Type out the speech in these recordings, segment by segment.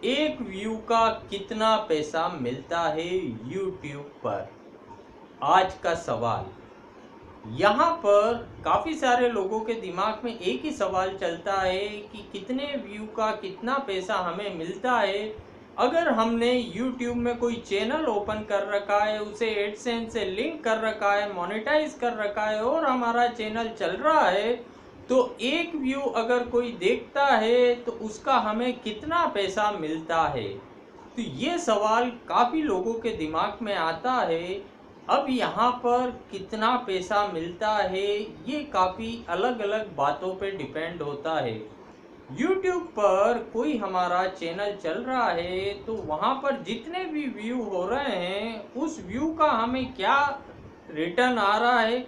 एक व्यू का कितना पैसा मिलता है यूट्यूब पर? आज का सवाल। यहाँ पर काफ़ी सारे लोगों के दिमाग में एक ही सवाल चलता है कि कितने व्यू का कितना पैसा हमें मिलता है अगर हमने यूट्यूब में कोई चैनल ओपन कर रखा है, उसे एडसेंस से लिंक कर रखा है, मोनेटाइज कर रखा है और हमारा चैनल चल रहा है। तो एक व्यू अगर कोई देखता है तो उसका हमें कितना पैसा मिलता है? तो ये सवाल काफ़ी लोगों के दिमाग में आता है। अब यहाँ पर कितना पैसा मिलता है ये काफ़ी अलग अलग बातों पे डिपेंड होता है। YouTube पर कोई हमारा चैनल चल रहा है तो वहाँ पर जितने भी व्यू हो रहे हैं उस व्यू का हमें क्या रिटर्न आ रहा है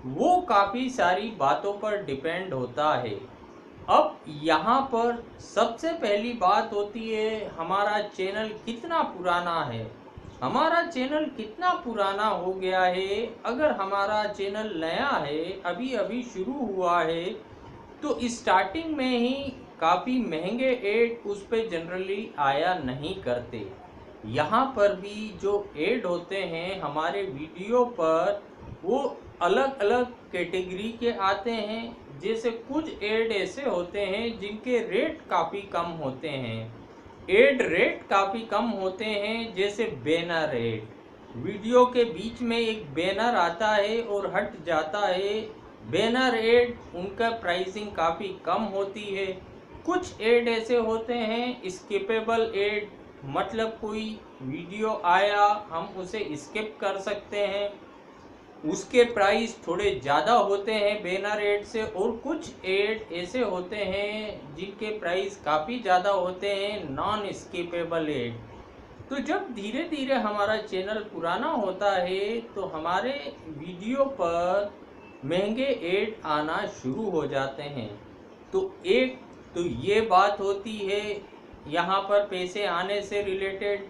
वो काफ़ी सारी बातों पर डिपेंड होता है। अब यहाँ पर सबसे पहली बात होती है हमारा चैनल कितना पुराना है। हमारा चैनल कितना पुराना हो गया है। अगर हमारा चैनल नया है, अभी अभी शुरू हुआ है, तो स्टार्टिंग में ही काफ़ी महंगे एड उस पर जनरली आया नहीं करते। यहाँ पर भी जो एड होते हैं हमारे वीडियो पर वो अलग अलग कैटेगरी के आते हैं। जैसे कुछ एड ऐसे होते हैं जिनके रेट काफ़ी कम होते हैं। एड रेट काफ़ी कम होते हैं, जैसे बैनर एड। वीडियो के बीच में एक बैनर आता है और हट जाता है। बैनर एड उनका प्राइसिंग काफ़ी कम होती है। कुछ एड ऐसे होते हैं स्किपेबल एड, मतलब कोई वीडियो आया हम उसे स्किप कर सकते हैं, उसके प्राइस थोड़े ज़्यादा होते हैं बैनर एड से। और कुछ एड ऐसे होते हैं जिनके प्राइस काफ़ी ज़्यादा होते हैं नॉन स्किपेबल एड। तो जब धीरे धीरे हमारा चैनल पुराना होता है तो हमारे वीडियो पर महंगे एड आना शुरू हो जाते हैं। तो एक तो ये बात होती है यहाँ पर पैसे आने से रिलेटेड।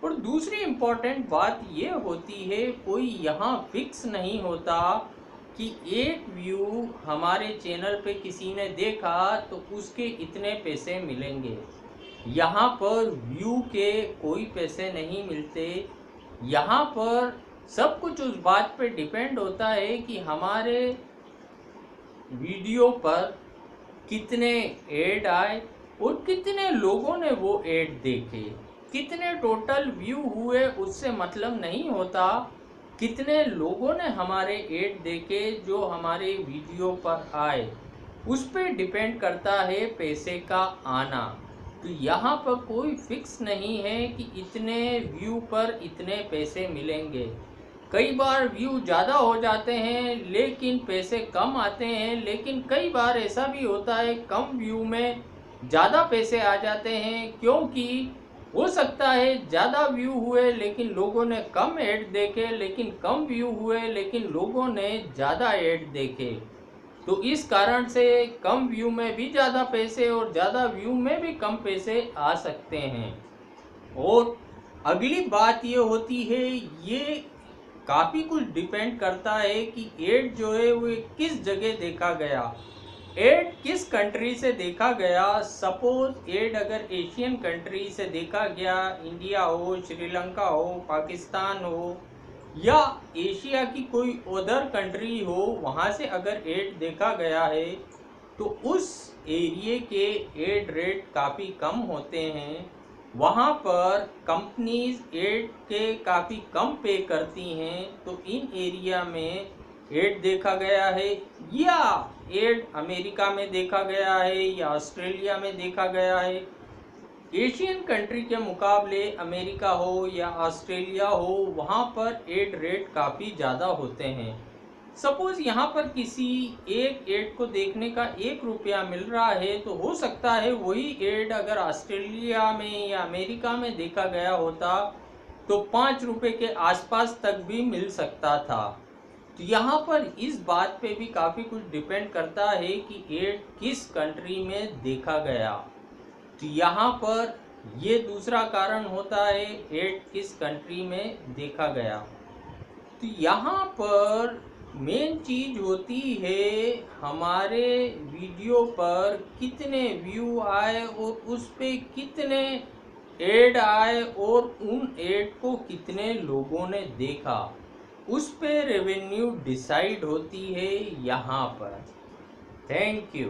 और दूसरी इम्पोर्टेंट बात ये होती है कोई यहाँ फिक्स नहीं होता कि एक व्यू हमारे चैनल पे किसी ने देखा तो उसके इतने पैसे मिलेंगे। यहाँ पर व्यू के कोई पैसे नहीं मिलते। यहाँ पर सब कुछ उस बात पे डिपेंड होता है कि हमारे वीडियो पर कितने ऐड आए और कितने लोगों ने वो ऐड देखे। कितने टोटल व्यू हुए उससे मतलब नहीं होता, कितने लोगों ने हमारे ऐड देखे जो हमारे वीडियो पर आए, उस पर डिपेंड करता है पैसे का आना। तो यहाँ पर कोई फिक्स नहीं है कि इतने व्यू पर इतने पैसे मिलेंगे। कई बार व्यू ज़्यादा हो जाते हैं लेकिन पैसे कम आते हैं, लेकिन कई बार ऐसा भी होता है कम व्यू में ज़्यादा पैसे आ जाते हैं, क्योंकि हो सकता है ज़्यादा व्यू हुए लेकिन लोगों ने कम ऐड देखे, लेकिन कम व्यू हुए लेकिन लोगों ने ज़्यादा ऐड देखे। तो इस कारण से कम व्यू में भी ज़्यादा पैसे और ज़्यादा व्यू में भी कम पैसे आ सकते हैं। और अगली बात ये होती है, ये काफ़ी कुछ डिपेंड करता है कि एड जो है वो किस जगह देखा गया, एड किस कंट्री से देखा गया। सपोज एड अगर एशियन कंट्री से देखा गया, इंडिया हो, श्रीलंका हो, पाकिस्तान हो या एशिया की कोई अदर कंट्री हो, वहाँ से अगर एड देखा गया है तो उस एरिए के एड रेट काफ़ी कम होते हैं। वहाँ पर कंपनीज एड के काफ़ी कम पे करती हैं। तो इन एरिया में एड देखा गया है या एड अमेरिका में देखा गया है या ऑस्ट्रेलिया में देखा गया है, एशियन कंट्री के मुकाबले अमेरिका हो या ऑस्ट्रेलिया हो, वहाँ पर एड रेट काफ़ी ज़्यादा होते हैं। सपोज यहाँ पर किसी एक एड को देखने का 1 रुपया मिल रहा है तो हो सकता है वही एड अगर ऑस्ट्रेलिया में या अमेरिका में देखा गया होता तो 5 रुपये के आसपास तक भी मिल सकता था। तो यहाँ पर इस बात पे भी काफ़ी कुछ डिपेंड करता है कि एड किस कंट्री में देखा गया। तो यहाँ पर ये दूसरा कारण होता है एड किस कंट्री में देखा गया। तो यहाँ पर मेन चीज़ होती है हमारे वीडियो पर कितने व्यू आए और उस पे कितने एड आए और उन एड को कितने लोगों ने देखा, उस पे रेवेन्यू डिसाइड होती है यहाँ पर। Thank you.